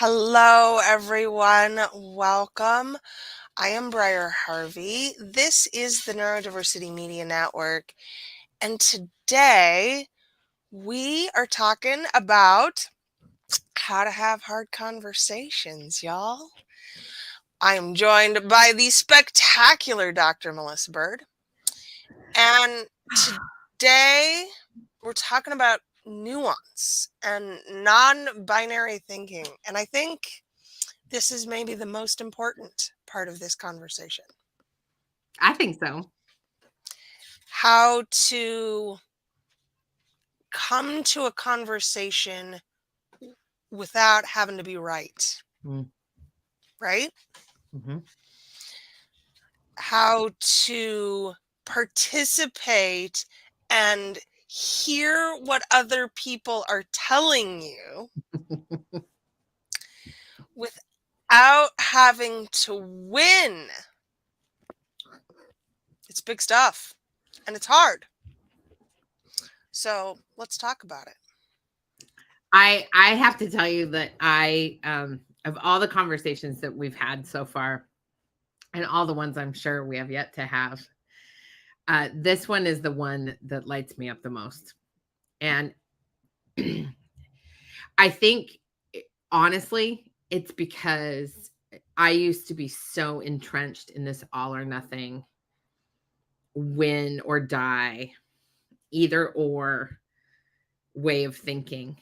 Hello, everyone. Welcome. I am Briar Harvey. This is the Neurodiversity Media Network. And today we are talking about how to have hard conversations, y'all. I am joined by the spectacular Dr. Melissa Bird. And today we're talking about nuance and non-binary thinking. And I think this is maybe the most important part of this conversation. I think so. How to come to a conversation without having to be right. Right? Mm-hmm. How to participate and hear what other people are telling you without having to win. It's big stuff and it's hard. So let's talk about it. I have to tell you that of all the conversations that we've had so far, and all the ones I'm sure we have yet to have, this one is the one that lights me up the most. And I think, honestly, it's because I used to be so entrenched in this all or nothing, win or die, either or way of thinking,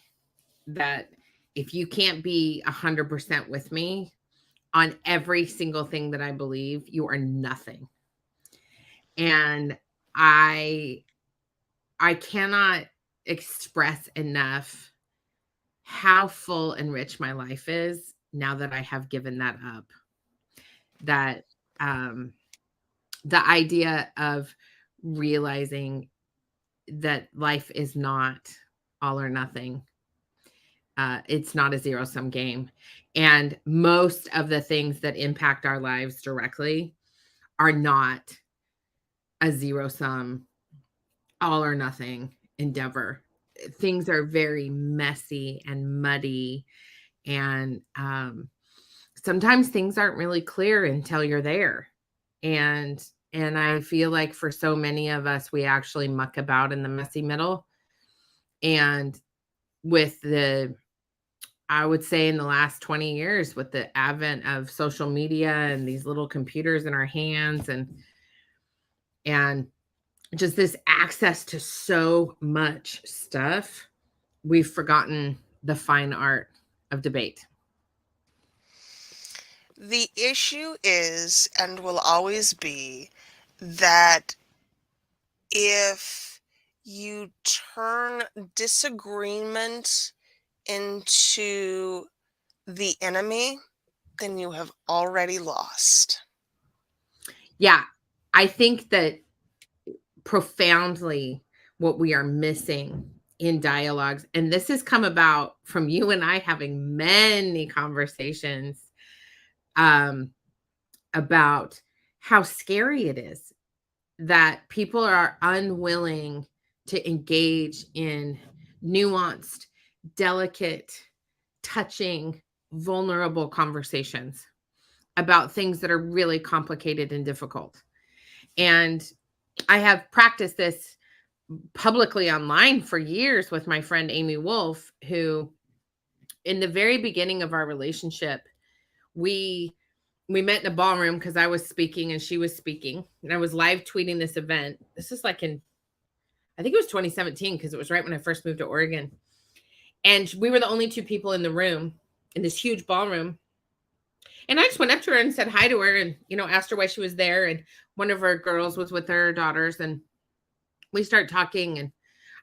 that if you can't be 100% with me on every single thing that I believe, you are nothing. And I cannot express enough how full and rich my life is now that I have given that up. That the idea of realizing that life is not all or nothing. It's not a zero-sum game. And most of the things that impact our lives directly are not a zero-sum, all or nothing endeavor. Things are very messy and muddy. And sometimes things aren't really clear until you're there. And I feel like for so many of us, we actually muck about in the messy middle. And with I would say in the last 20 years, with the advent of social media and these little computers in our hands and just this access to so much stuff, we've forgotten the fine art of debate. The issue is and will always be that if you turn disagreement into the enemy, then you have already lost. Yeah, I think that profoundly what we are missing in dialogues, and this has come about from you and I having many conversations about how scary it is that people are unwilling to engage in nuanced, delicate, touching, vulnerable conversations about things that are really complicated and difficult. And I have practiced this publicly online for years with my friend Amy Wolf, who in the very beginning of our relationship, we met in a ballroom because I was speaking and she was speaking, and I was live tweeting this event. This is like I think it was 2017, because it was right when I first moved to Oregon. And we were the only two people in the room, in this huge ballroom. And I just went up to her and said hi to her and, asked her why she was there. And one of her girls was with her daughters, and we started talking, and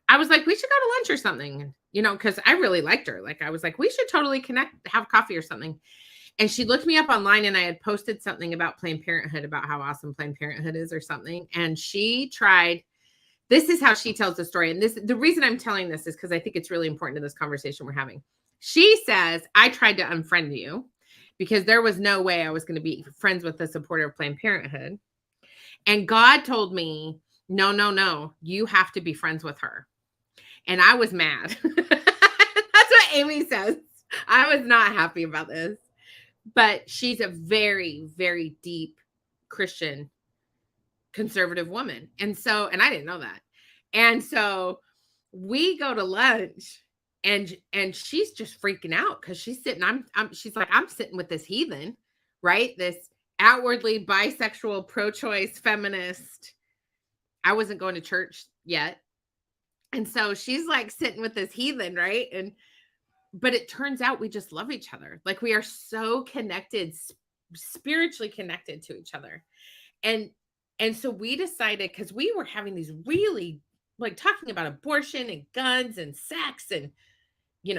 I was like, we should go to lunch or something, because I really liked her. Like, I was like, we should totally connect, have coffee or something. And she looked me up online, and I had posted something about Planned Parenthood, about how awesome Planned Parenthood is or something. And she tried, this is how she tells the story. And the reason I'm telling this is because I think it's really important to this conversation we're having. She says, I tried to unfriend you because there was no way I was going to be friends with a supporter of Planned Parenthood. And God told me, no, you have to be friends with her. And I was mad. That's what Amy says. I was not happy about this. But she's a very, very deep Christian conservative woman. And I didn't know that. And so we go to lunch and she's just freaking out because she's sitting, she's like, I'm sitting with this heathen, right? This outwardly bisexual, pro-choice feminist. I wasn't going to church yet. And so she's like sitting with this heathen, right? But it turns out we just love each other. Like we are so connected, spiritually connected to each other. And and so we decided, because we were having these really, like, talking about abortion and guns and sex and,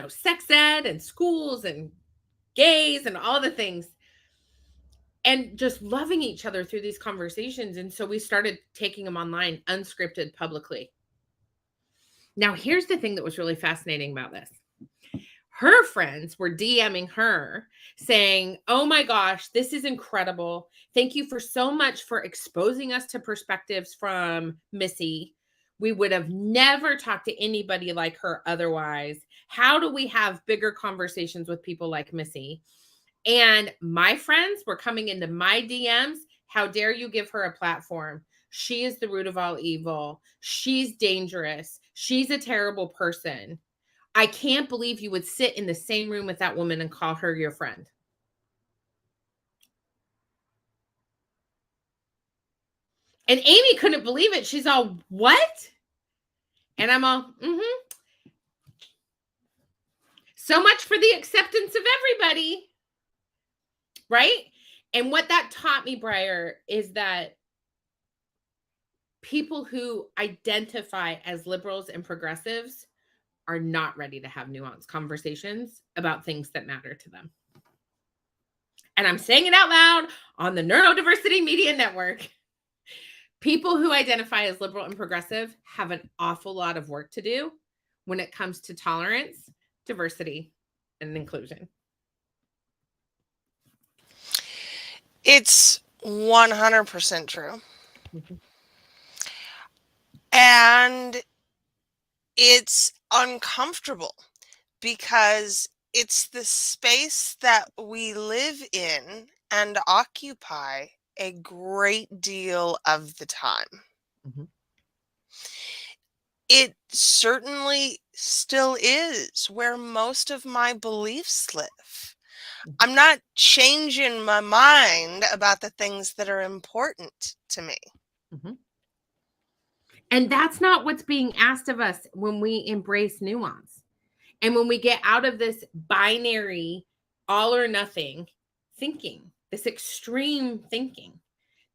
sex ed and schools and gays and all the things, and just loving each other through these conversations. And so we started taking them online, unscripted, publicly. Now, here's the thing that was really fascinating about this. Her friends were DMing her saying, "Oh my gosh, this is incredible. Thank you for so much for exposing us to perspectives from Missy. We would have never talked to anybody like her otherwise. How do we have bigger conversations with people like Missy?" And my friends were coming into my DMs. "How dare you give her a platform? She is the root of all evil. She's dangerous. She's a terrible person. I can't believe you would sit in the same room with that woman and call her your friend." And Amy couldn't believe it. She's all, "What?" And I'm all, So much for the acceptance of everybody, right? And what that taught me, Briar, is that people who identify as liberals and progressives are not ready to have nuanced conversations about things that matter to them. And I'm saying it out loud on the Neurodiversity Media Network. People who identify as liberal and progressive have an awful lot of work to do when it comes to tolerance, diversity, and inclusion. It's 100% true. Mm-hmm. And it's uncomfortable because it's the space that we live in and occupy a great deal of the time. Mm-hmm. It certainly still is where most of my beliefs live. I'm not changing my mind about the things that are important to me. Mm-hmm. And that's not what's being asked of us when we embrace nuance. And when we get out of this binary, all or nothing thinking, this extreme thinking,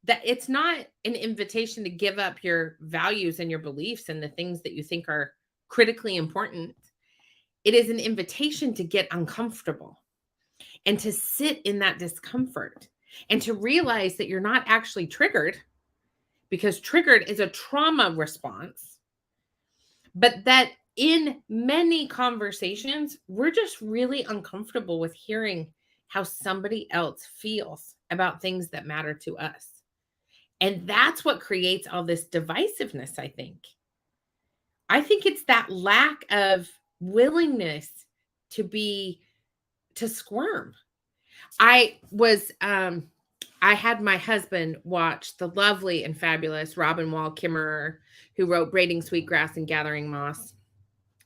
that it's not an invitation to give up your values and your beliefs and the things that you think are critically important. It is an invitation to get uncomfortable and to sit in that discomfort and to realize that you're not actually triggered, because triggered is a trauma response, but that in many conversations, we're just really uncomfortable with hearing how somebody else feels about things that matter to us. And that's what creates all this divisiveness, I think. I think it's that lack of willingness to squirm. I had my husband watch the lovely and fabulous Robin Wall Kimmerer, who wrote Braiding Sweetgrass and Gathering Moss,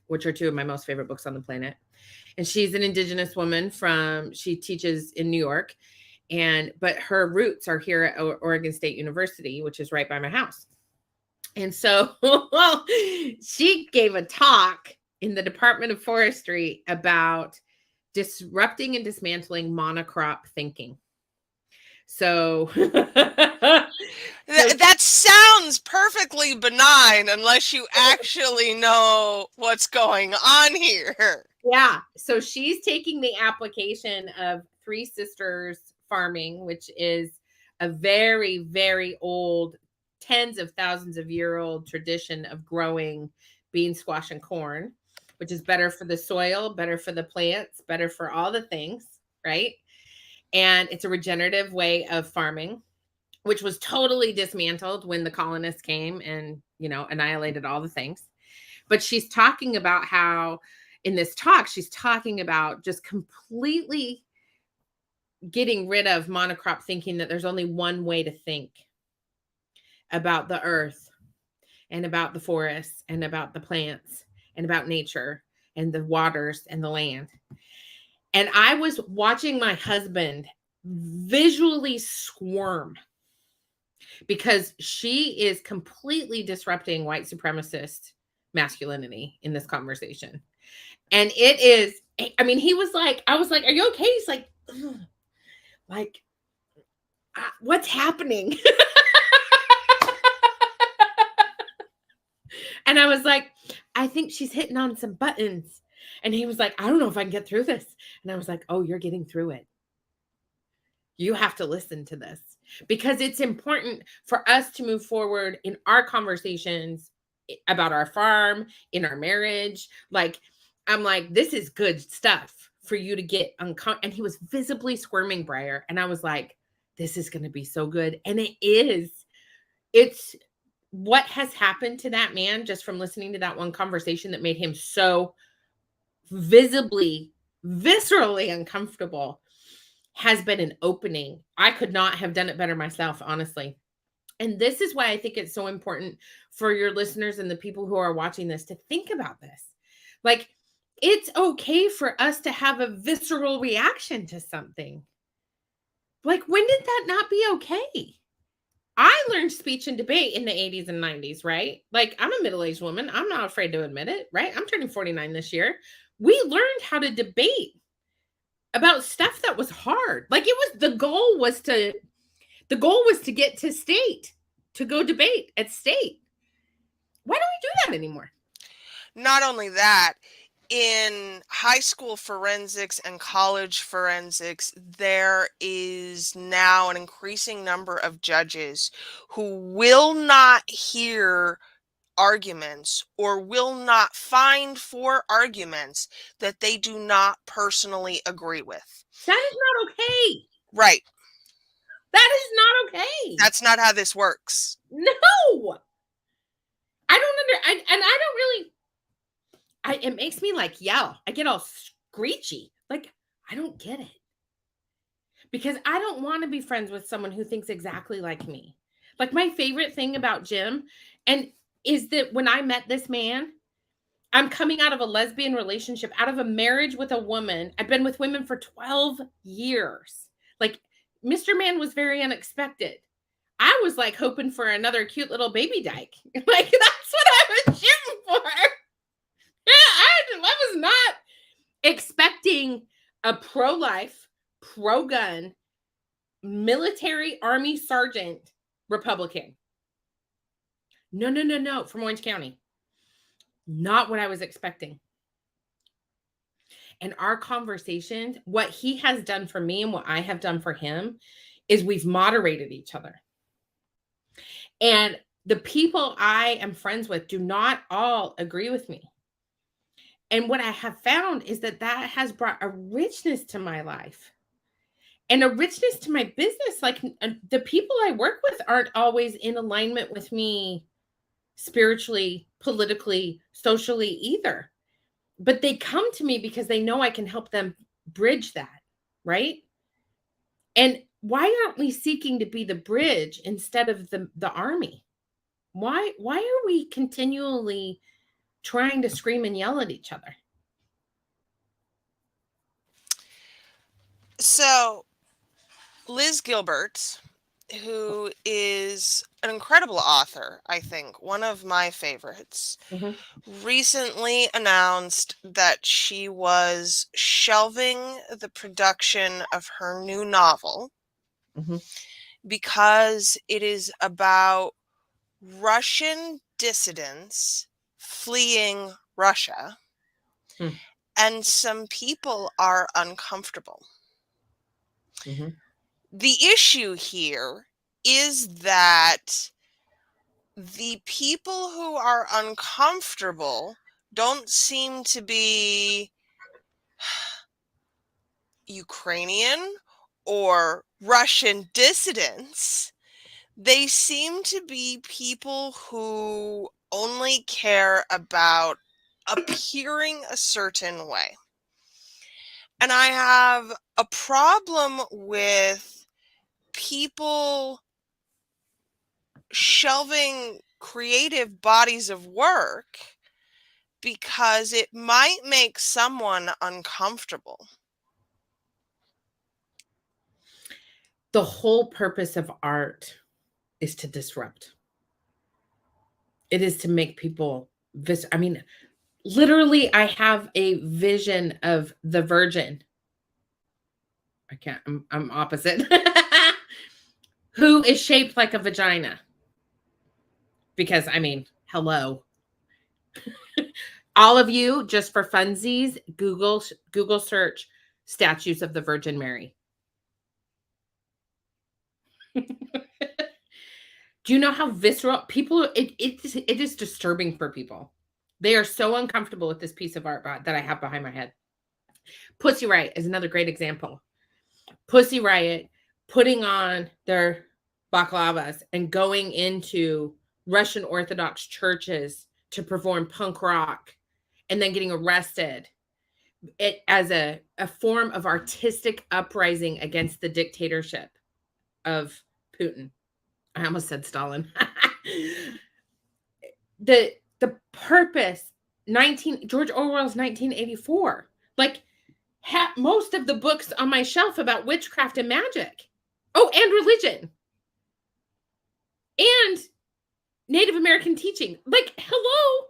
which are two of my most favorite books on the planet. And she's an Indigenous woman she teaches in New York, but her roots are here at Oregon State University, which is right by my house. And so she gave a talk in the Department of Forestry about disrupting and dismantling monocrop thinking. So that sounds perfectly benign unless you actually know what's going on here. Yeah. So she's taking the application of Three Sisters farming, which is a very, very old, tens of thousands of year old tradition of growing bean, squash, and corn, which is better for the soil, better for the plants, better for all the things, right? And it's a regenerative way of farming, which was totally dismantled when the colonists came and, annihilated all the things. But she's talking about how in this talk, she's talking about just completely getting rid of monocrop thinking, that there's only one way to think about the earth and about the forests and about the plants and about nature and the waters and the land. And I was watching my husband visually squirm because she is completely disrupting white supremacist masculinity in this conversation. And it is, I mean, he was like, I was like, are you okay? He's like, ugh, like, what's happening? And I was like, I think she's hitting on some buttons. And he was like, I don't know if I can get through this. And I was like, oh, you're getting through it. You have to listen to this, because it's important for us to move forward in our conversations about our farm, in our marriage. Like, I'm like, this is good stuff for you to get uncomfortable. And he was visibly squirming, Briar. And I was like, this is going to be so good. And it is. It's what has happened to that man just from listening to that one conversation that made him so visibly, viscerally uncomfortable has been an opening. I could not have done it better myself, honestly. And this is why I think it's so important for your listeners and the people who are watching this to think about this. Like, it's okay for us to have a visceral reaction to something. Like, when did that not be okay? I learned speech and debate in the 80s and 90s, right? Like, I'm a middle-aged woman. I'm not afraid to admit it, right? I'm turning 49 this year. We learned how to debate about stuff that was hard. Like, the goal was to get to state, to go debate at state. Why don't we do that anymore? Not only that, in high school forensics and college forensics, there is now an increasing number of judges who will not hear arguments or will not find for arguments that they do not personally agree with. That is not okay. Right. That is not okay. That's not how this works. No. I don't and I don't really, it makes me like yell. I get all screechy. Like, I don't get it. Because I don't want to be friends with someone who thinks exactly like me. Like, my favorite thing about Jim and is that when I met this man, I'm coming out of a lesbian relationship, out of a marriage with a woman. I've been with women for 12 years. Like, Mr. Man was very unexpected. I was like hoping for another cute little baby dyke. Like, that's what I was shooting for. I was not expecting a pro-life, pro-gun, military army sergeant Republican. No, from Orange County. Not what I was expecting. And our conversations, what he has done for me and what I have done for him, is we've moderated each other. And the people I am friends with do not all agree with me. And what I have found is that has brought a richness to my life and a richness to my business. Like, the people I work with aren't always in alignment with me spiritually, politically, socially either. But they come to me because they know I can help them bridge that, right? And why aren't we seeking to be the bridge instead of the army? Why are we continually trying to scream and yell at each other? So, Liz Gilbert, who is an incredible author, I think, one of my favorites, recently announced that she was shelving the production of her new novel because it is about Russian dissidents fleeing Russia, and some people are uncomfortable. The issue here is that the people who are uncomfortable don't seem to be Ukrainian or Russian dissidents. They seem to be people who only care about appearing a certain way. And I have a problem with people shelving creative bodies of work because it might make someone uncomfortable. The whole purpose of art is to disrupt. It is to make people I mean, literally, I have a vision of the Virgin. I can't, I'm opposite. Who is shaped like a vagina. Because, I mean, hello. All of you, just for funsies, Google search statues of the Virgin Mary. Do you know how visceral people, it is disturbing for people. They are so uncomfortable with this piece of art that I have behind my head. Pussy Riot is another great example. Pussy Riot putting on their baklavas and going into Russian Orthodox churches to perform punk rock and then getting arrested as a form of artistic uprising against the dictatorship of Putin. I almost said Stalin. the purpose, George Orwell's 1984. Like, most of the books on my shelf about witchcraft and magic. Oh, and religion. And Native American teaching. Like, hello.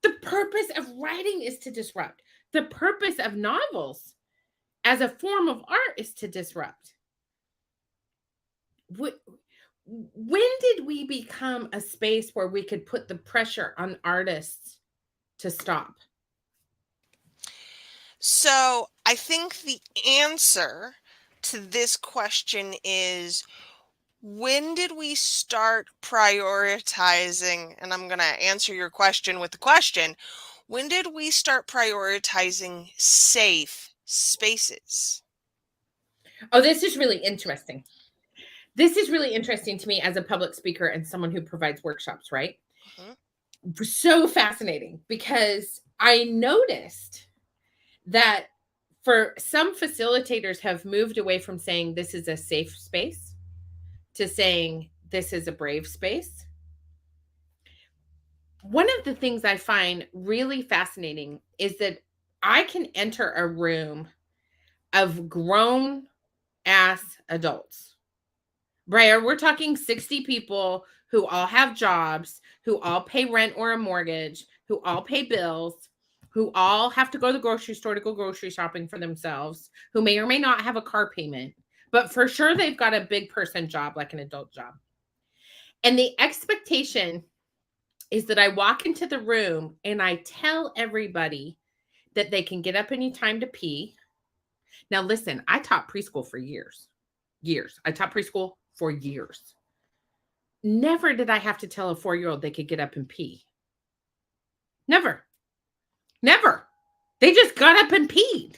The purpose of writing is to disrupt. The purpose of novels as a form of art is to disrupt. When did we become a space where we could put the pressure on artists to stop? So I think the answer to this question is, when did we start prioritizing? And I'm going to answer your question with the question. When did we start prioritizing safe spaces? Oh, this is really interesting. This is really interesting to me as a public speaker and someone who provides workshops, right? Mm-hmm. So fascinating, because I noticed that for some facilitators have moved away from saying this is a safe space to saying this is a brave space. One of the things I find really fascinating is that I can enter a room of grown ass adults. Briar, we're talking 60 people who all have jobs, who all pay rent or a mortgage, who all pay bills, who all have to go to the grocery store to go grocery shopping for themselves, who may or may not have a car payment, but for sure they've got a big person job, like an adult job. And the expectation is that I walk into the room and I tell everybody that they can get up anytime to pee. Now, listen, I taught preschool for years. I taught preschool for years. Never did I have to tell a 4-year-old they could get up and pee. Never. They just got up and peed.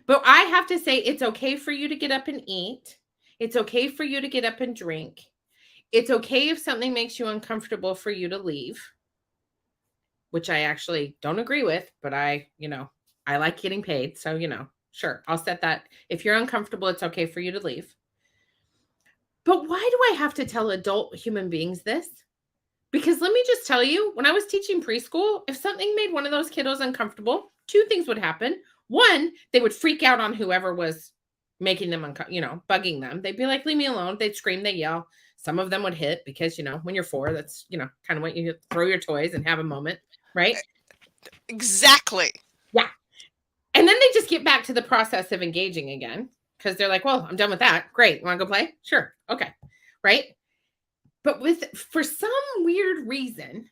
But I have to say, it's okay for you to get up and eat. It's okay for you to get up and drink. It's okay if something makes you uncomfortable for you to leave, which I actually don't agree with, but I like getting paid. So, sure, I'll set that. If you're uncomfortable, it's okay for you to leave. But why do I have to tell adult human beings this? Because let me just tell you, when I was teaching preschool, if something made one of those kiddos uncomfortable, 2 things would happen. One, they would freak out on whoever was making them, bugging them. They'd be like, leave me alone. They'd scream, they'd yell. Some of them would hit because, when you're 4, that's, kind of what you throw your toys and have a moment, right? Exactly. Yeah. And then they just get back to the process of engaging again because they're like, well, I'm done with that. Great. You want to go play? Sure. Okay. Right. But for some weird reason,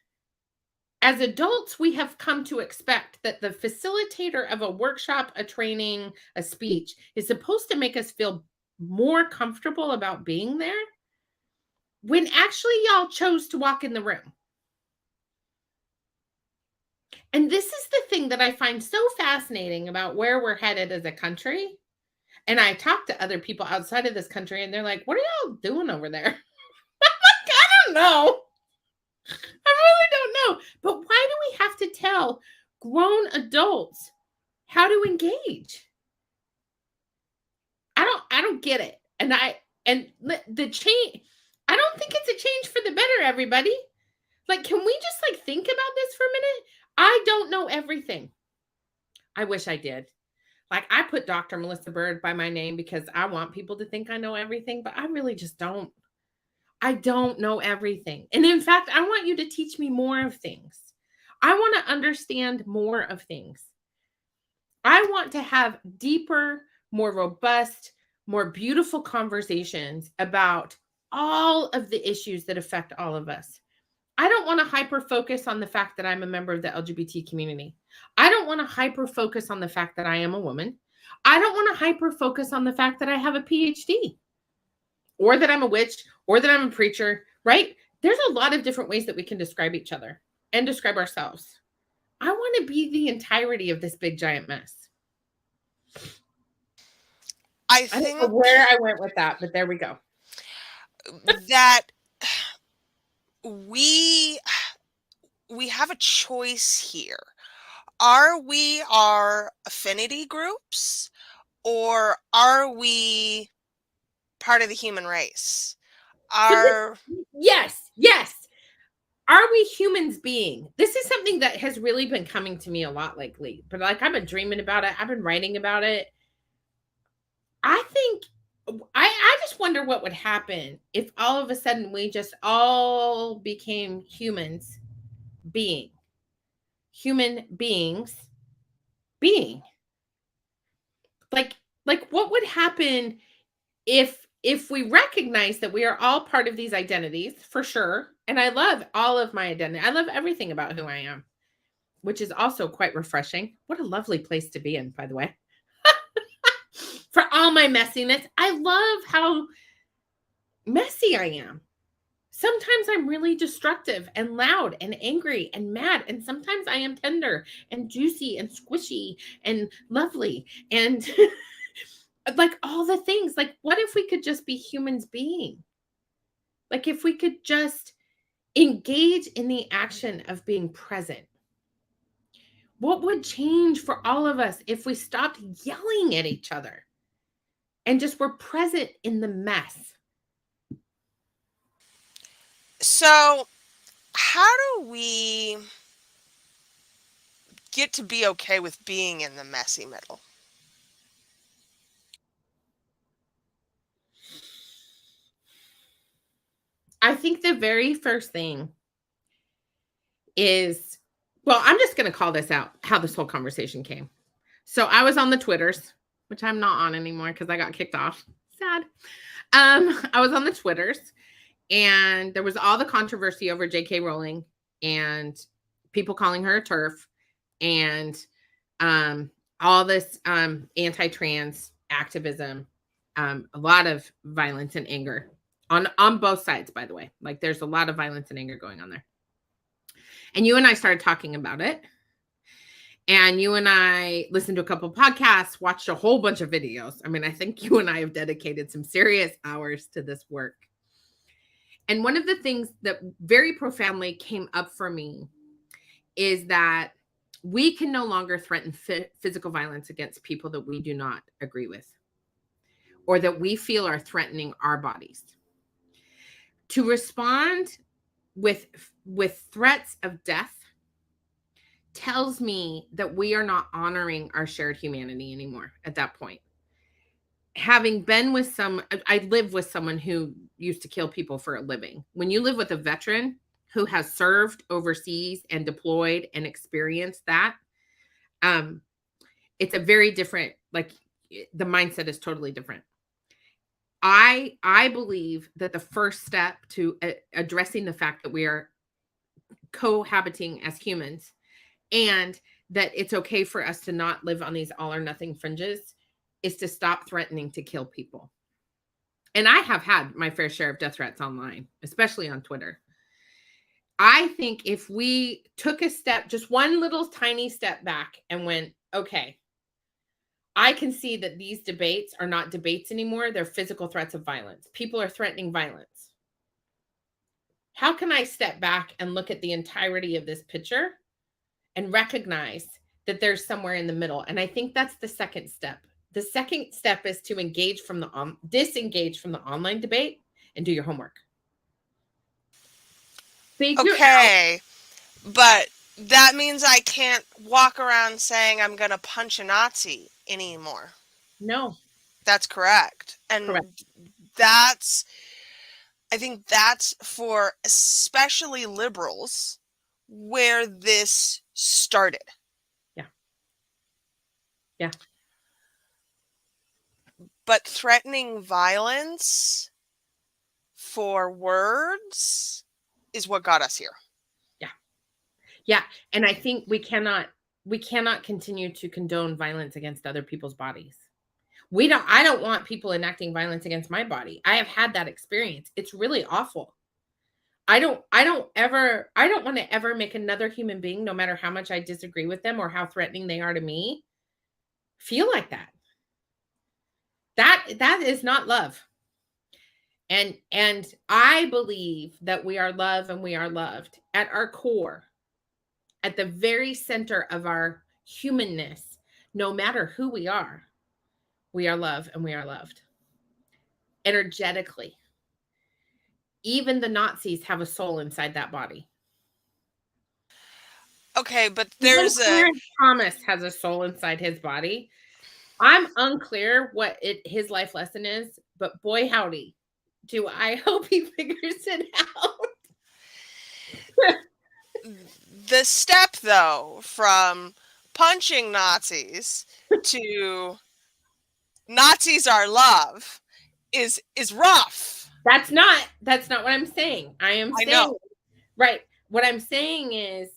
as adults, we have come to expect that the facilitator of a workshop, a training, a speech is supposed to make us feel more comfortable about being there, when actually y'all chose to walk in the room. And this is the thing that I find so fascinating about where we're headed as a country. And I talk to other people outside of this country and they're like, what are y'all doing over there? I don't know. I really don't know. But why do we have to tell grown adults how to engage. I don't get it. And the change, I don't think it's a change for the better, everybody. Like, can we just like think about this for a minute? I don't know everything. I wish I did. Like, I put Dr. Melissa Bird by my name because I want people to think I know everything, but I really just don't. I don't know everything. And in fact, I want you to teach me more of things. I want to understand more of things. I want to have deeper, more robust, more beautiful conversations about all of the issues that affect all of us. I don't want to hyper focus on the fact that I'm a member of the LGBT community. I don't want to hyper focus on the fact that I am a woman. I don't want to hyper focus on the fact that I have a PhD or that I'm a witch or that I'm a preacher, right? There's a lot of different ways that we can describe each other and describe ourselves. I want to be the entirety of this big giant mess. I I don't think know where I went with that, but there we go. that we we have a choice here. Are we our affinity groups, or are we part of the human race? So Are yes. Are we humans being? This is something that has really been coming to me a lot lately. But like, I've been dreaming about it. I've been writing about it. I think I just wonder what would happen if all of a sudden we just all became humans being. Human beings being. Like what would happen if we recognize that we are all part of these identities, for sure. And I love all of my identity. I love everything about who I am, which is also quite refreshing. What a lovely place to be in, by the way. For all my messiness, I love how messy I am. Sometimes I'm really destructive and loud and angry and mad. And sometimes I am tender and juicy and squishy and lovely and like all the things. Like, what if we could just be humans being? Like, if we could just engage in the action of being present. What would change for all of us if we stopped yelling at each other and just were present in the mess? so how do we get to be okay with being in the messy middle? I think the very first thing is, well, I'm just going to call this out how this whole conversation came. So I was on the Twitters, which I'm not on anymore because I got kicked off. Sad. I was on the Twitters, and there was all the controversy over J.K. Rowling and people calling her a TERF, and all this anti-trans activism, a lot of violence and anger on both sides, by the way. Like, there's a lot of violence and anger going on there. And you and I started talking about it. And you and I listened to a couple of podcasts, watched a whole bunch of videos. I mean, I think you and I have dedicated some serious hours to this work. And one of the things that very profoundly came up for me is that we can no longer threaten physical violence against people that we do not agree with or that we feel are threatening our bodies. To respond with threats of death tells me that we are not honoring our shared humanity anymore at that point. Having been with I live with someone who used to kill people for a living. When you live with a veteran who has served overseas and deployed and experienced that, it's a very different, like, the mindset is totally different. I believe that the first step to addressing the fact that we are cohabiting as humans and that it's okay for us to not live on these all or nothing fringes is to stop threatening to kill people. And I have had my fair share of death threats online, especially on Twitter. I think if we took a step, just one little tiny step back and went, okay, I can see that these debates are not debates anymore. They're physical threats of violence. People are threatening violence. How can I step back and look at the entirety of this picture and recognize that there's somewhere in the middle. And I think that's the second step. The second step is to disengage from the online debate and do your homework. Figure out. Okay, but that means I can't walk around saying I'm going to punch a Nazi anymore. No, That's correct. correct. And that's, I think that's for especially liberals where this started. Yeah. Yeah. But threatening violence for words is what got us here. Yeah. Yeah. And I think we cannot continue to condone violence against other people's bodies. I don't want people enacting violence against my body. I have had that experience. It's really awful. I don't want to ever make another human being, no matter how much I disagree with them or how threatening they are to me, feel like that. That is not love. And I believe that we are love and we are loved at our core, at the very center of our humanness. No matter who we are love and we are loved energetically. Even the Nazis have a soul inside that body. Okay, but Even there's a Clarence Thomas has a soul inside his body. I'm unclear what his life lesson is, but boy howdy, do I hope he figures it out. the step though from punching Nazis to Nazis are love is rough. That's not what I'm saying. I am I saying know. right. What I'm saying is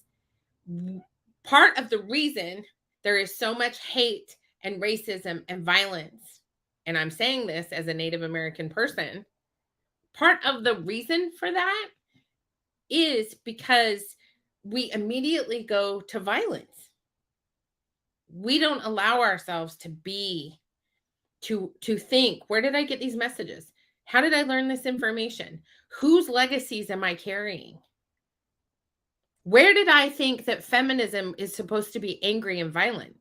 part of the reason there is so much hate and racism and violence, and I'm saying this as a Native American person, part of the reason for that is because we immediately go to violence. We don't allow ourselves to think, where did I get these messages? How did I learn this information? Whose legacies am I carrying? Where did I think that feminism is supposed to be angry and violent?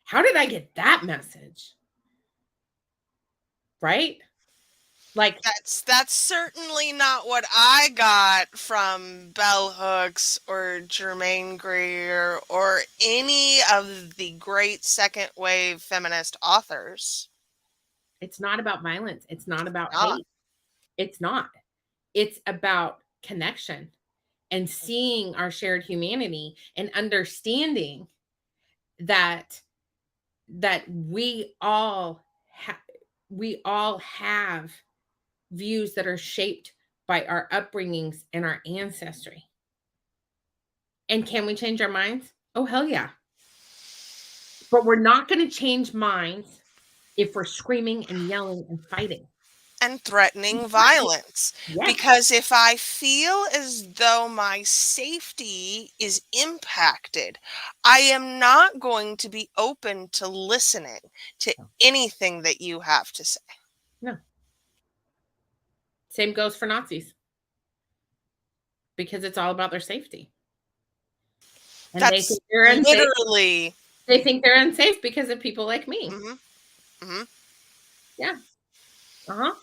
How did I get that message? Right? Like, That's certainly not what I got from Bell Hooks or Germaine Greer or any of the great second wave feminist authors. it's not about violence. It's not about Not. hate. It's not. It's about connection and seeing our shared humanity and understanding that we all have views that are shaped by our upbringings and our ancestry. And can we change our minds? Oh, hell yeah. But we're not going to change minds if we're screaming and yelling and fighting. And threatening violence. Yes. Because if I feel as though my safety is impacted, I am not going to be open to listening to anything that you have to say. No. Same goes for Nazis. Because it's all about their safety. And they That's think they're unsafe. literally. They think they're unsafe because of people like me. Mm-hmm, mm-hmm. Yeah. Uh-huh.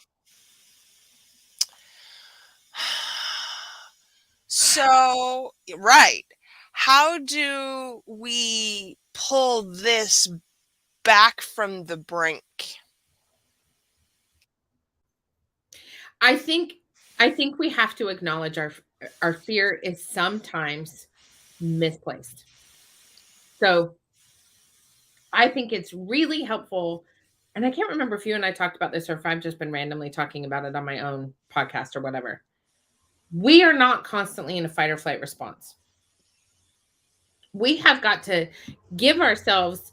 So, right. How do we pull this back from the brink? I think we have to acknowledge our fear is sometimes misplaced. So I think it's really helpful. And I can't remember if you and I talked about this or if I've just been randomly talking about it on my own podcast or whatever. We are not constantly in a fight or flight response. We have got to give ourselves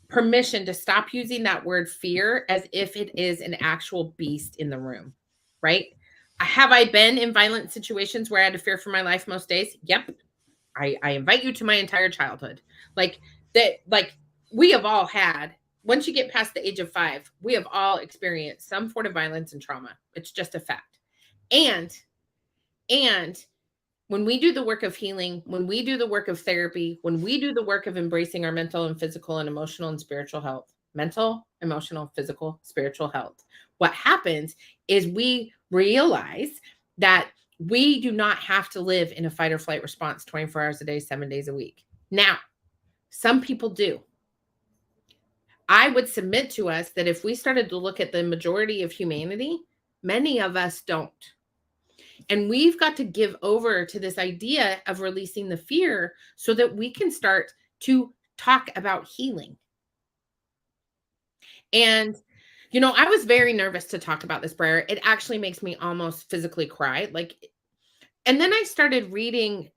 permission to stop using that word fear as if it is an actual beast in the room, right? Have I been in violent situations where I had to fear for my life most days? Yep. I invite you to my entire childhood. Like that, like we have all had, once you get past the age of 5, we have all experienced some form of violence and trauma. It's just a fact. And When we do the work of healing, when we do the work of therapy, when we do the work of embracing our mental and physical and emotional and spiritual health, mental, emotional, physical, spiritual health, what happens is we realize that we do not have to live in a fight or flight response 24 hours a day, 7 days a week. Now, some people do. I would submit to us that if we started to look at the majority of humanity, many of us don't. And we've got to give over to this idea of releasing the fear so that we can start to talk about healing. And, I was very nervous to talk about this, Briar. It actually makes me almost physically cry. And then I started reading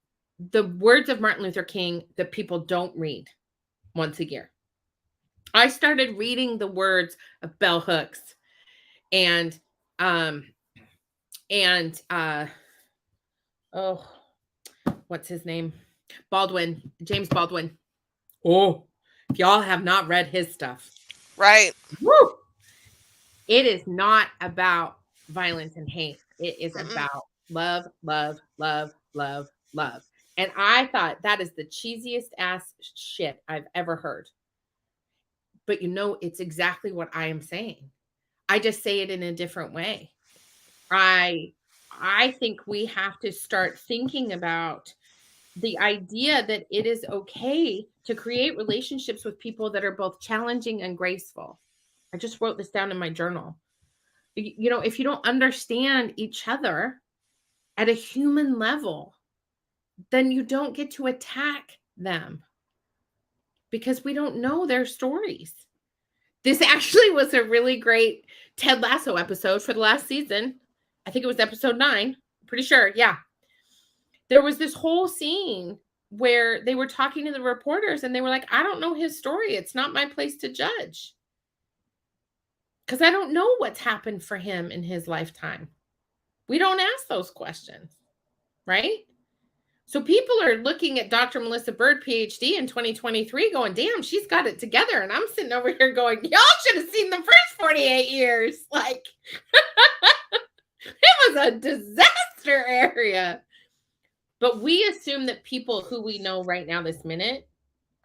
the words of Martin Luther King that people don't read once a year. I started reading the words of Bell Hooks and oh, what's his name? James Baldwin. Oh, if y'all have not read his stuff. Right. Woo! It is not about violence and hate. It is about love, love, love, love, love. And I thought that is the cheesiest ass shit I've ever heard. But it's exactly what I am saying. I just say it in a different way. I think we have to start thinking about the idea that it is okay to create relationships with people that are both challenging and graceful. I just wrote this down in my journal. If you don't understand each other at a human level, then you don't get to attack them because we don't know their stories. This actually was a really great Ted Lasso episode for the last season. I think it was episode 9. Pretty sure. Yeah. There was this whole scene where they were talking to the reporters and they were like, I don't know his story. It's not my place to judge. Because I don't know what's happened for him in his lifetime. We don't ask those questions, right? So people are looking at Dr. Melissa Bird, PhD, in 2023 going, damn, she's got it together. And I'm sitting over here going, y'all should have seen the first 48 years. It was a disaster area. But we assume that people who we know right now this minute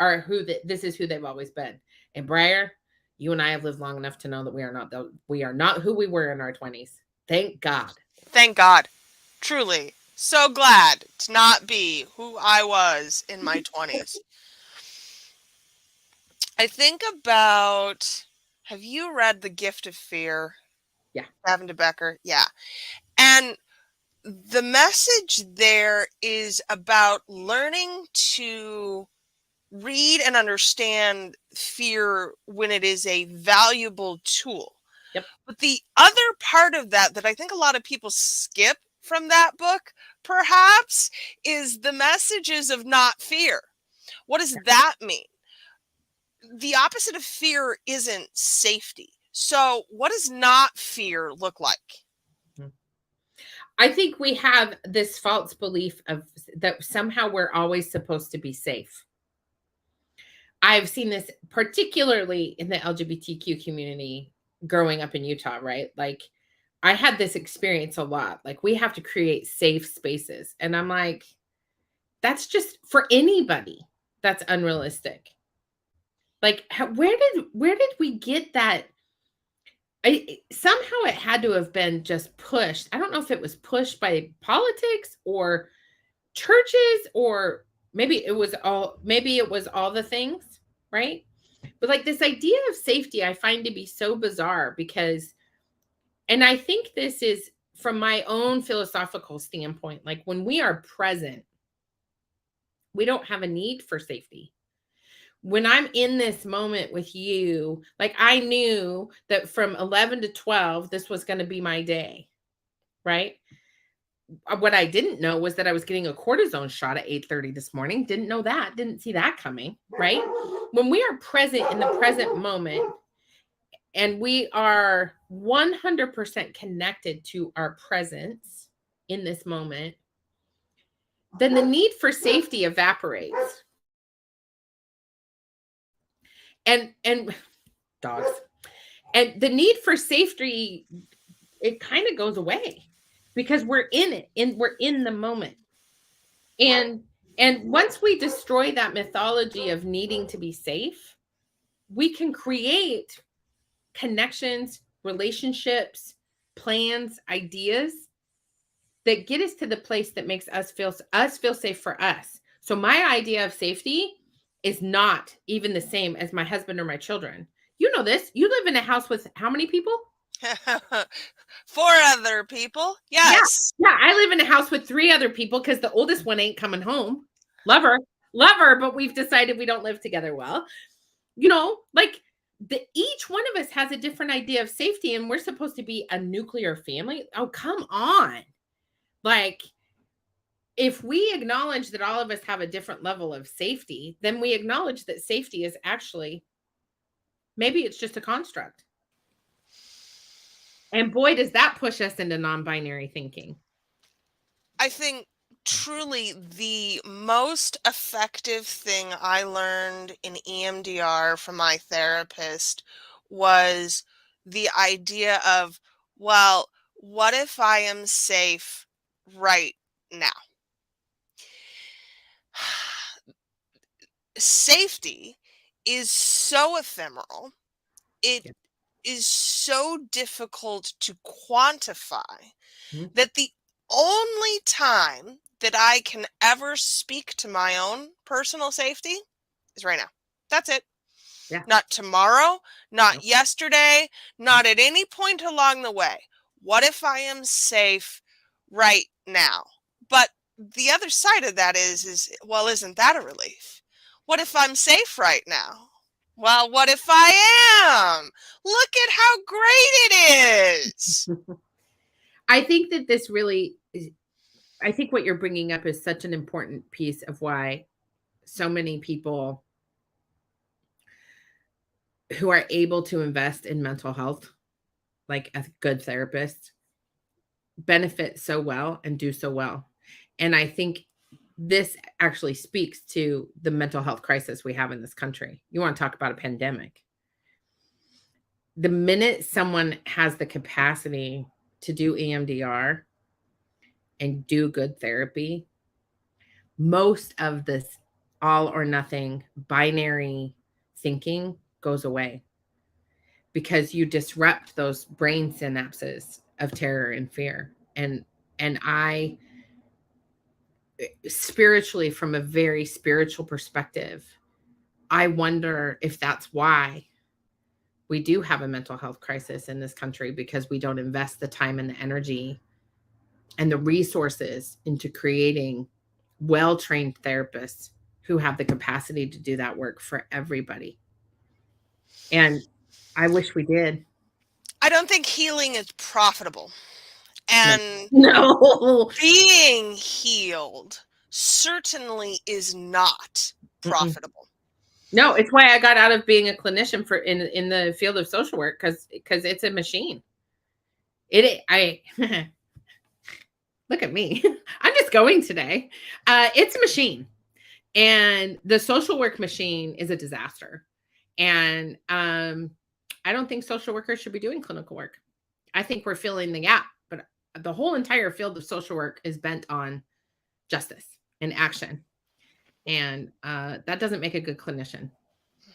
are this is who they've always been. And Briar, you and I have lived long enough to know that we are not who we were in our 20s. Thank God. Thank God. Truly. So glad to not be who I was in my 20s. I think about, have you read The Gift of Fear? Yeah. Lavender Becker? Yeah. And the message there is about learning to read and understand fear when it is a valuable tool. Yep. But the other part of that I think a lot of people skip from that book, perhaps, is the messages of not fear. What does that mean? The opposite of fear isn't safety. So what does not fear look like? I think we have this false belief of that somehow we're always supposed to be safe. I've seen this particularly in the LGBTQ community growing up in Utah, right? I had this experience a lot. We have to create safe spaces. And I'm like, that's just for anybody. That's unrealistic. Where did we get that? Somehow it had to have been just pushed. I don't know if it was pushed by politics or churches, or maybe it was all the things, right? But this idea of safety I find to be so bizarre because, and I think this is from my own philosophical standpoint, when we are present, we don't have a need for safety. When I'm in this moment with you, I knew that from 11 to 12, this was going to be my day, right? What I didn't know was that I was getting a cortisone shot at 8:30 this morning. Didn't know that. Didn't see that coming, right? When we are present in the present moment and we are 100% connected to our presence in this moment, then the need for safety evaporates. And dogs. And the need for safety, it kind of goes away because we're in it, and we're in the moment. And once we destroy that mythology of needing to be safe, we can create connections, relationships, plans, ideas that get us to the place that makes us feel safe for us. So my idea of safety is not even the same as my husband or my children. You know this. You live in a house with how many people? 4 other people. Yeah. Yes. Yeah, I live in a house with 3 other people because the oldest one ain't coming home. Love her. Love her, but we've decided we don't live together well. Like each one of us has a different idea of safety, and we're supposed to be a nuclear family. Oh, come on. Like, if we acknowledge that all of us have a different level of safety, then we acknowledge that safety is actually, maybe it's just a construct. And boy, does that push us into non-binary thinking. I think truly the most effective thing I learned in EMDR from my therapist was the idea of, well, what if I am safe right now? Safety is so ephemeral. It Yeah. is so difficult to quantify Mhm. that the only time that I can ever speak to my own personal safety is right now. That's it. Yeah. Not tomorrow, not No. yesterday, not at any point along the way. What if I am safe right now? But the other side of that is well, isn't that a relief? What if I'm safe right now? Well, what if I am? Look at how great it is. I think that this really I think what you're bringing up is such an important piece of why so many people who are able to invest in mental health, like a good therapist, benefit so well and do so well. And I think this actually speaks to the mental health crisis we have in this country. You want to talk about a pandemic. The minute someone has the capacity to do EMDR and do good therapy, most of this all or nothing binary thinking goes away because you disrupt those brain synapses of terror and fear. And I spiritually, from a very spiritual perspective, I wonder if that's why we do have a mental health crisis in this country, because we don't invest the time and the energy and the resources into creating well-trained therapists who have the capacity to do that work for everybody. And I wish we did. I don't think healing is profitable. No. And No. being healed certainly is not Mm-mm. profitable. No, it's why I got out of being a clinician for in the field of social work, because it's a machine. I look at me. I'm just going today. It's a machine. And the social work machine is a disaster. And I don't think social workers should be doing clinical work. I think we're filling the gap, but the whole entire field of social work is bent on justice and action. And that doesn't make a good clinician.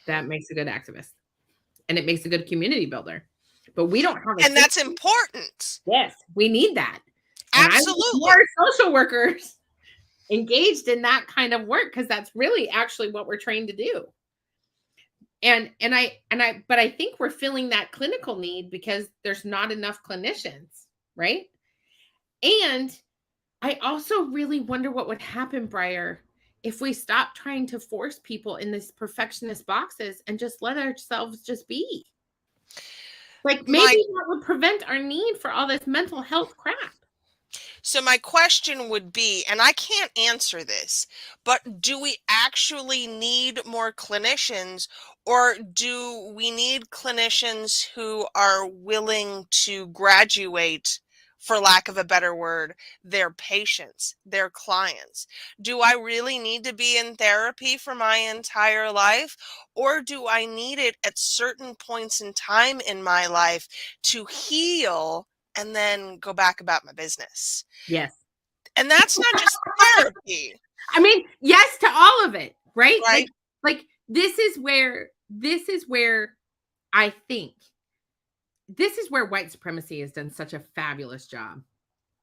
That Mhm. makes a good activist, and it makes a good community builder. But we don't have a And that's system. important. Yes, we need that. And I want Absolutely. more social workers engaged in that kind of work, because that's really actually what we're trained to do. But I think we're filling that clinical need because there's not enough clinicians, right? And I also really wonder what would happen, Briar, if we stop trying to force people in these perfectionist boxes and just let ourselves just be. Like, maybe My that would prevent our need for all this mental health crap. So my question would be, and I can't answer this, but do we actually need more clinicians, or do we need clinicians who are willing to graduate, for lack of a better word, their patients, their clients? Do I really need to be in therapy for my entire life, or do I need it at certain points in time in my life to heal and then go back about my business? Yes. And that's not just therapy. I mean, yes to all of it, right? Right? Like this is where I think this is where white supremacy has done such a fabulous job.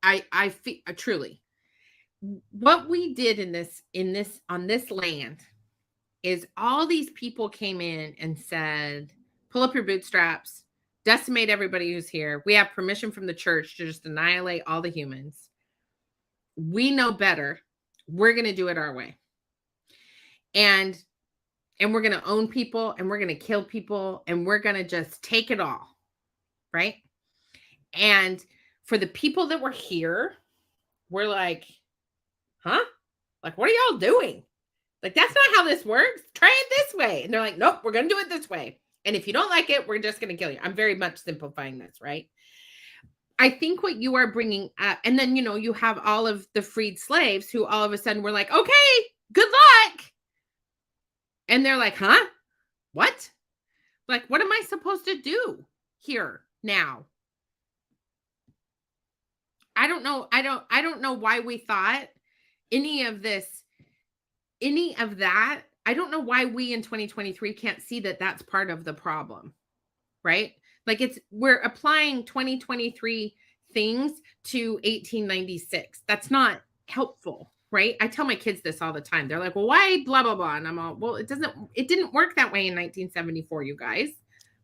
I feel truly what we did in this on this land is all these people came in and said, pull up your bootstraps, decimate everybody who's here. We have permission from the church to just annihilate all the humans. We know better. We're going to do it our way. And we're going to own people and we're going to kill people and we're going to just take it all. Right? And for the people that were here, we're like, huh? Like, what are y'all doing? Like, that's not how this works. Try it this way. And they're like, nope, we're going to do it this way. And if you don't like it, we're just going to kill you. I'm very much simplifying this, right? I think what you are bringing up, and then, you have all of the freed slaves who all of a sudden were like, okay, good luck. And they're like, huh? What? Like, what am I supposed to do here now? I don't know. I don't know why we thought any of that. I don't know why we in 2023 can't see that that's part of the problem, right? Like we're applying 2023 things to 1896. That's not helpful, right? I tell my kids this all the time. They're like, well, why blah, blah, blah. And I'm all, well, it didn't work that way in 1974, you guys.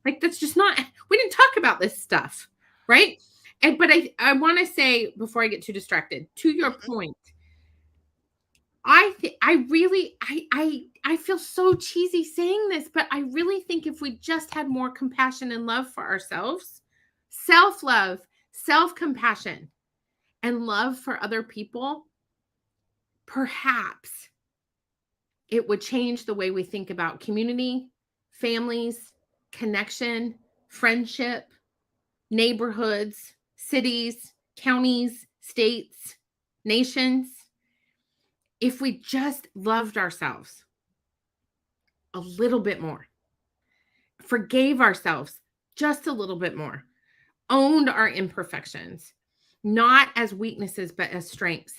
Like, that's just not, we didn't talk about this stuff, right? But I want to say, before I get too distracted, to your point, I feel so cheesy saying this, but I really think if we just had more compassion and love for ourselves, self-love, self-compassion, and love for other people, perhaps it would change the way we think about community, families, connection, friendship, neighborhoods, cities, counties, states, nations. If we just loved ourselves a little bit more, forgave ourselves just a little bit more, owned our imperfections, not as weaknesses, but as strengths,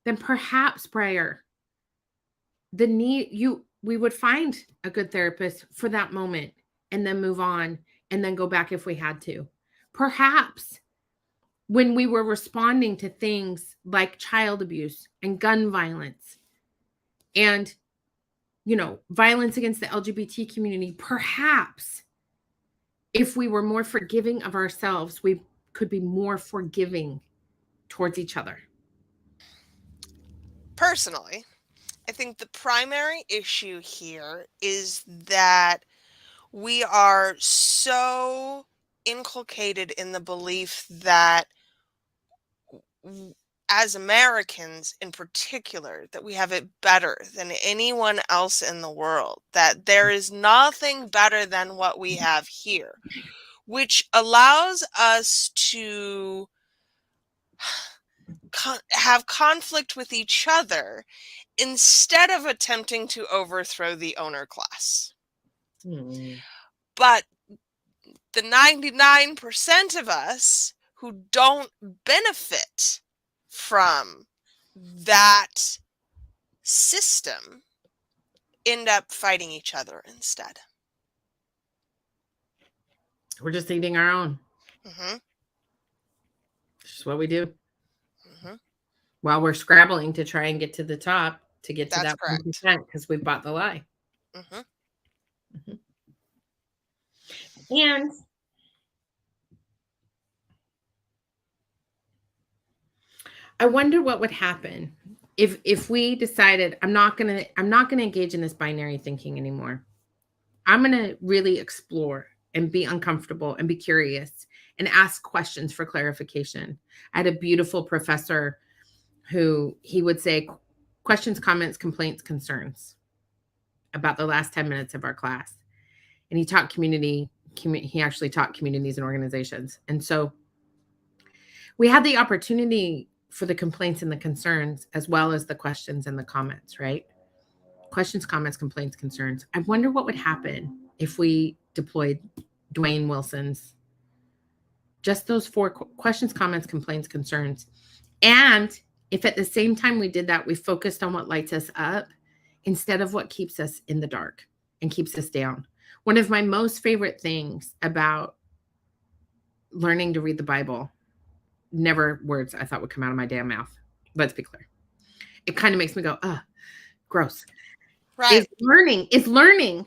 then perhaps, Breyer, we would find a good therapist for that moment and then move on and then go back if we had to. Perhaps when we were responding to things like child abuse and gun violence and, violence against the LGBT community, perhaps if we were more forgiving of ourselves, we could be more forgiving towards each other. Personally, I think the primary issue here is that we are so inculcated in the belief that as Americans in particular, that we have it better than anyone else in the world, that there is nothing better than what we have here, which allows us to have conflict with each other instead of attempting to overthrow the owner class. But the 99% of us who don't benefit from that system end up fighting each other instead. We're just eating our own. Mm-hmm. It's just what we do. Mm-hmm. While we're scrabbling to try and get to the top, to get to That's that correct. 1%, because we bought the lie. Mm-hmm. Mm-hmm. And I wonder what would happen if we decided I'm not gonna engage in this binary thinking anymore. I'm gonna really explore and be uncomfortable and be curious and ask questions for clarification. I had a beautiful professor who he would say questions, comments, complaints, concerns about the last 10 minutes of our class. And he taught he actually taught communities and organizations. And so we had the opportunity for the complaints and the concerns, as well as the questions and the comments, right? Questions, comments, complaints, concerns. I wonder what would happen if we deployed Dwayne Wilson's, just those 4 questions, comments, complaints, concerns, and if at the same time we did that, we focused on what lights us up instead of what keeps us in the dark and keeps us down. One of my most favorite things about learning to read the Bible, never words I thought would come out of my damn mouth. Let's be clear. It kind of makes me go, ugh, gross. Right. Is learning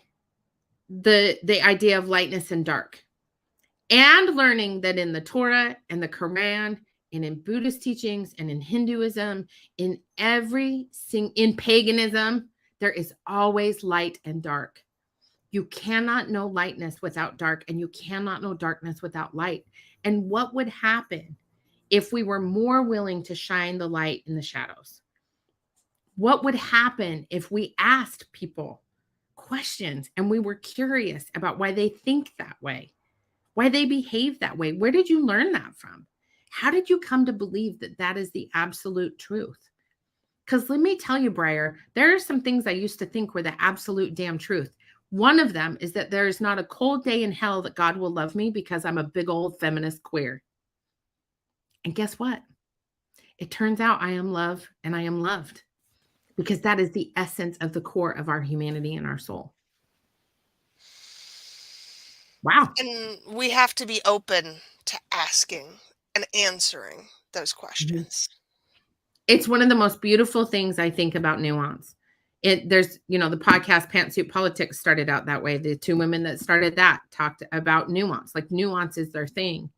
the idea of lightness and dark, and learning that in the Torah and the Quran and in Buddhist teachings and in Hinduism, in in paganism, there is always light and dark. You cannot know lightness without dark, and you cannot know darkness without light. And what would happen if we were more willing to shine the light in the shadows? What would happen if we asked people questions and we were curious about why they think that way, why they behave that way? Where did you learn that from? How did you come to believe that that is the absolute truth? Because let me tell you, Briar, there are some things I used to think were the absolute damn truth. One of them is that there is not a cold day in hell that God will love me because I'm a big old feminist queer. And guess what? It turns out I am love and I am loved, because that is the essence of the core of our humanity and our soul. Wow. And we have to be open to asking and answering those Mhm. questions. It's one of the most beautiful things I think about nuance. There's, the podcast Pantsuit Politics started out that way. The two women that started that talked about nuance. Like, nuance is their thing,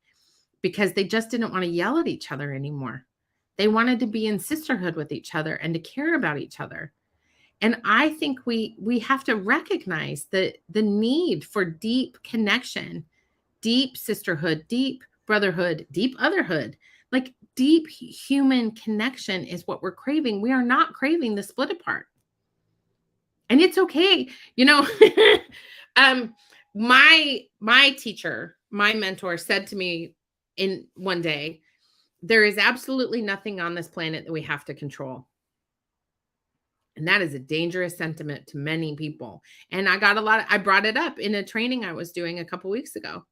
because they just didn't want to yell at each other anymore. They wanted to be in sisterhood with each other and to care about each other. And I think we have to recognize the need for deep connection, deep sisterhood, deep brotherhood, deep otherhood. Like, deep human connection is what we're craving. We are not craving the split apart. And it's okay. um my teacher, my mentor said to me in one day, there is absolutely nothing on this planet that we have to control. And that is a dangerous sentiment to many people. And I brought it up in a training I was doing a couple weeks ago.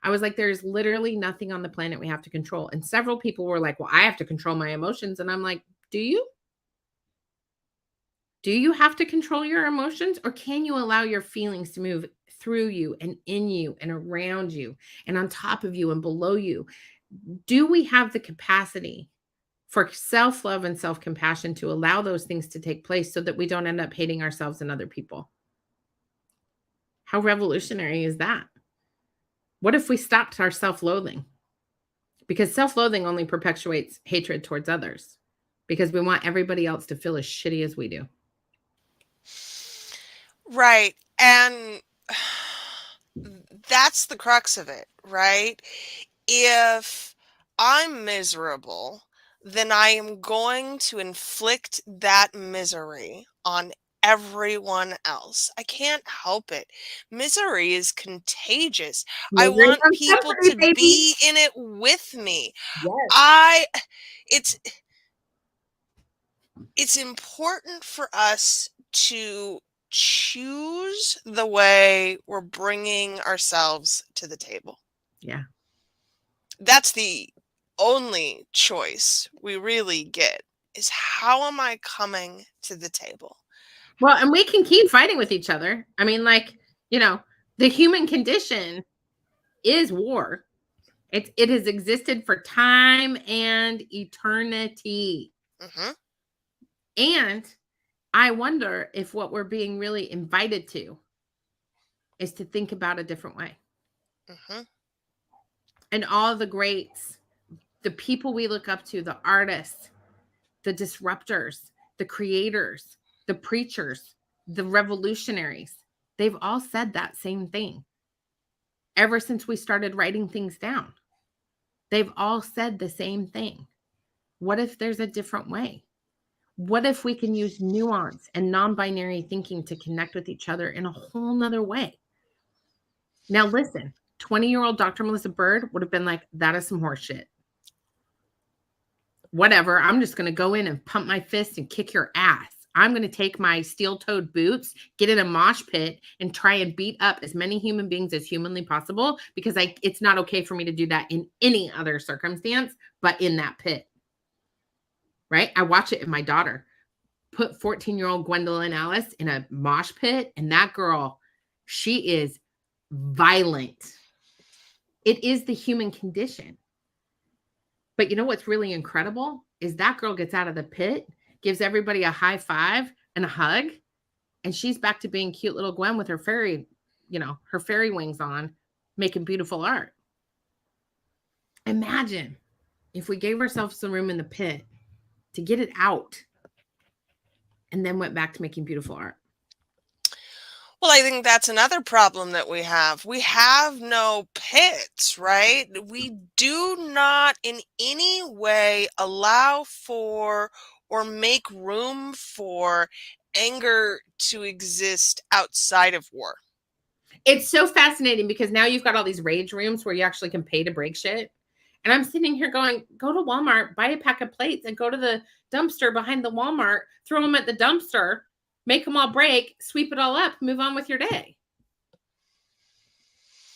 I was like, there's literally nothing on the planet we have to control. And several people were like, well, I have to control my emotions. And I'm like, do you? Do you have to control your emotions, or can you allow your feelings to move through you and in you and around you and on top of you and below you? Do we have the capacity for self-love and self-compassion to allow those things to take place so that we don't end up hating ourselves and other people? How revolutionary is that? What if we stopped our self-loathing? Because self-loathing only perpetuates hatred towards others, because we want everybody else to feel as shitty as we do. Right. And that's the crux of it, right? If I'm miserable, then I am going to inflict that misery on everyone else. I can't help it. Misery is contagious. I Misery want loves people company, to baby. be in it with me. Yes. I it's it's important for us to choose the way we're bringing ourselves to the table. Yeah. That's the only choice we really get, is how am I coming to the table? Well, and we can keep fighting with each other. I mean, like, the human condition is war. It has existed for time and eternity. Mhm. And I wonder if what we're being really invited to is to think about a different way. Mhm. And all the greats, the people we look up to, the artists, the disruptors, the creators, the preachers, the revolutionaries, they've all said that same thing ever since we started writing things down. They've all said the same thing. What if there's a different way? What if we can use nuance and non-binary thinking to connect with each other in a whole nother way? Now, listen, 20-year-old Dr. Melissa Bird would have been like, that is some horse shit. Whatever. I'm just going to go in and pump my fist and kick your ass. I'm going to take my steel-toed boots, get in a mosh pit, and try and beat up as many human beings as humanly possible, because it's not okay for me to do that in any other circumstance but in that pit. right? I watch it in my daughter. Put 14-year-old Gwendolyn Alice in a mosh pit, and that girl, she is violent. It is the human condition. But you know what's really incredible is that girl gets out of the pit, gives everybody a high five and a hug, and she's back to being cute little Gwen with her fairy, her fairy wings on, making beautiful art. Imagine if we gave ourselves some room in the pit to get it out and then went back to making beautiful art. Well, I think that's another problem that we have. We have no pits, right? We do not in any way allow for or make room for anger to exist outside of war. It's so fascinating because now you've got all these rage rooms where you actually can pay to break shit. And I'm sitting here going, go to Walmart, buy a pack of plates, and go to the dumpster behind the Walmart, throw them at the dumpster, make them all break, sweep it all up, move on with your day.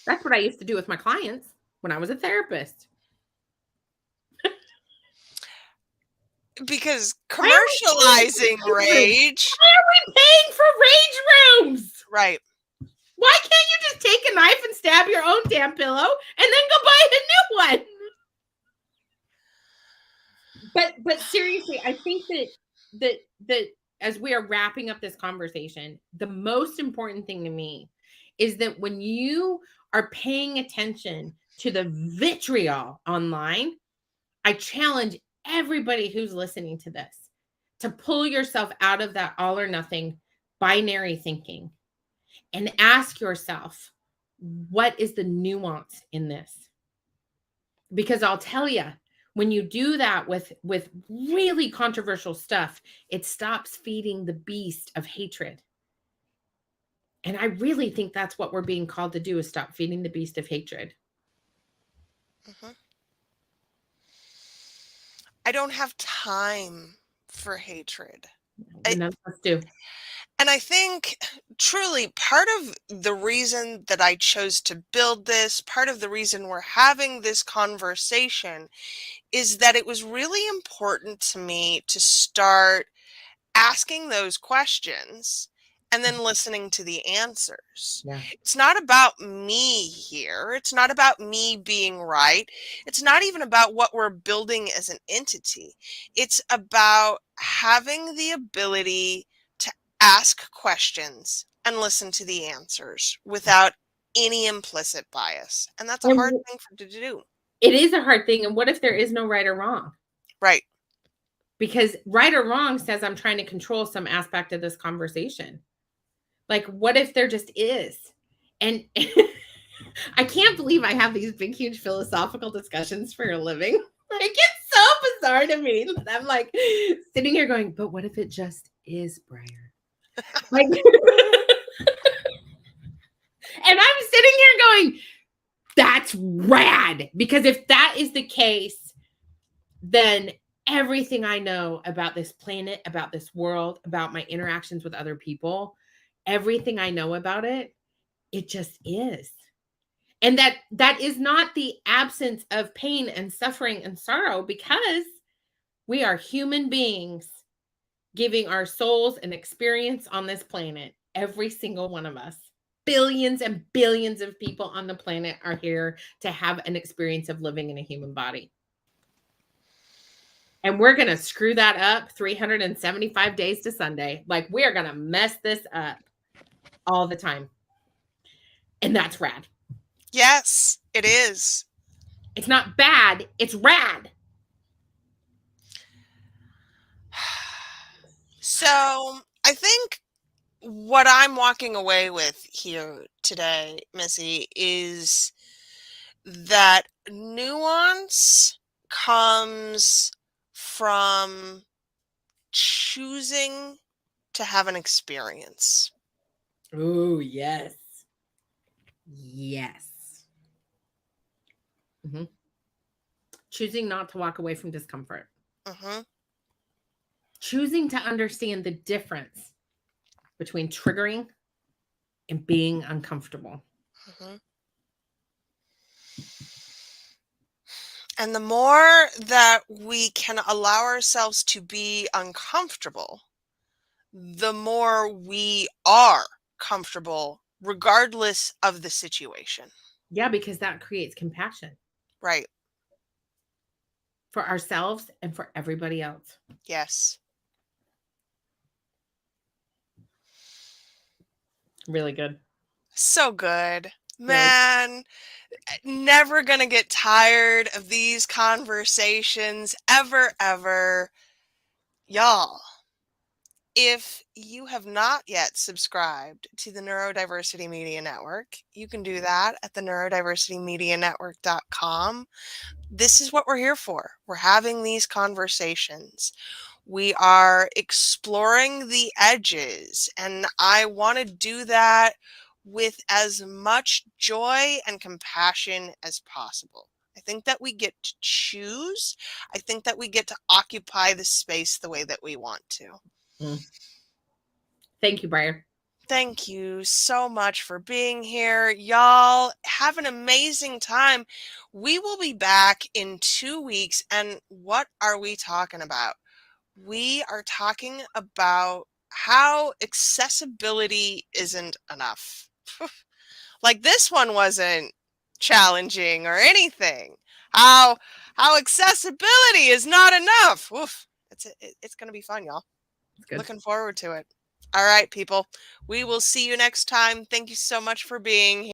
That's what I used to do with my clients when I was a therapist. Because Why are we commercializing rage. Why are we paying for rage rooms? Right. Why can't you just take a knife and stab your own damn pillow and then go buy a new one? But seriously, I think that as we are wrapping up this conversation, the most important thing to me is that when you are paying attention to the vitriol online, I challenge everybody who's listening to this to pull yourself out of that all or nothing binary thinking and ask yourself, what is the nuance in this? Because I'll tell you, when you do that with really controversial stuff, it stops feeding the beast of hatred. And I really think that's what we're being called to do, is stop feeding the beast of hatred. Mm-hmm. I don't have time for hatred. None of us do. And I think truly part of the reason that I chose to build this, part of the reason we're having this conversation, is that it was really important to me to start asking those questions and then listening to the answers. Yeah. It's not about me here. It's not about me being right. It's not even about what we're building as an entity. It's about having the ability to ask questions and listen to the answers without any implicit bias. And that's a hard And thing to do. it is a hard thing. And what if there is no right or wrong? Right. Because right or wrong says I'm trying to control some aspect of this conversation. Like, what if there just is? And I can't believe I have these big, huge philosophical discussions for a living. Like, it's so bizarre to me that I'm like sitting here going, but what if it just is, Briar? Like, and I'm sitting here going, that's rad. Because if that is the case, then everything I know about this planet, about this world, about my interactions with other people, everything I know about it, it just is. And that is not the absence of pain and suffering and sorrow, because we are human beings giving our souls an experience on this planet. Every single one of us. Billions and billions of people on the planet are here to have an experience of living in a human body. And we're going to screw that up 375 days to Sunday. Like, we are going to mess this up all the time. And that's rad. Yes, it is. It's not bad. It's rad. So I think what I'm walking away with here today, Missy, is that nuance comes from choosing to have an experience. Oh, yes. Yes. Mm-hmm. Choosing not to walk away from discomfort. Mm-hmm. Choosing to understand the difference between triggering and being uncomfortable. Mm-hmm. And the more that we can allow ourselves to be uncomfortable, the more we are comfortable, regardless of the situation. Yeah, because that creates compassion Right. for ourselves and for everybody else. Yes. Really good. So good. Really. Man, never gonna get tired of these conversations ever, ever. Y'all, if you have not yet subscribed to the Neurodiversity Media Network, you can do that at the neurodiversitymedianetwork.com. This is what we're here for. We're having these conversations. We are exploring the edges, and I want to do that with as much joy and compassion as possible. I think that we get to choose. I think that we get to occupy the space the way that we want to. Mm. Thank you, Briar. Thank you so much for being here. Y'all have an amazing time. We will be back in 2 weeks. And what are we talking about? We are talking about how accessibility isn't enough. Like this one wasn't challenging or anything. How accessibility is not enough. Oof. It's going to be fun, y'all. It's good. Looking forward to it. All right, people. We will see you next time. Thank you so much for being here.